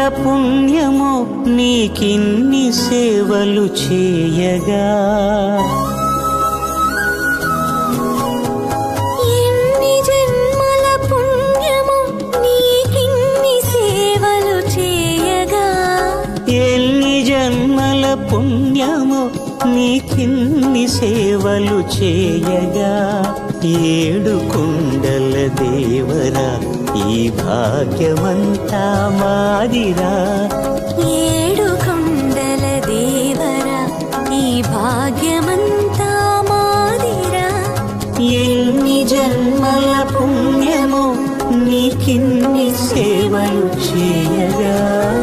పుణ్యమో నీకిన్ని సేవలు చేయగా. ఎన్ని జన్మల పుణ్యమో నీకిన్ని సేవలు చేయగా. ఎన్ని జన్మల పుణ్యమో నీకిన్ని సేవలు చేయగా. ఏడు కొండల దేవరా ఈ భాగ్యమంతా మాదిరా. ఏడు కొండల దేవరా ఈ భాగ్యమంతా మాదిరా. ఎన్ని జన్మల పుణ్యమో నీకిన్ని సేవలు చేయగా.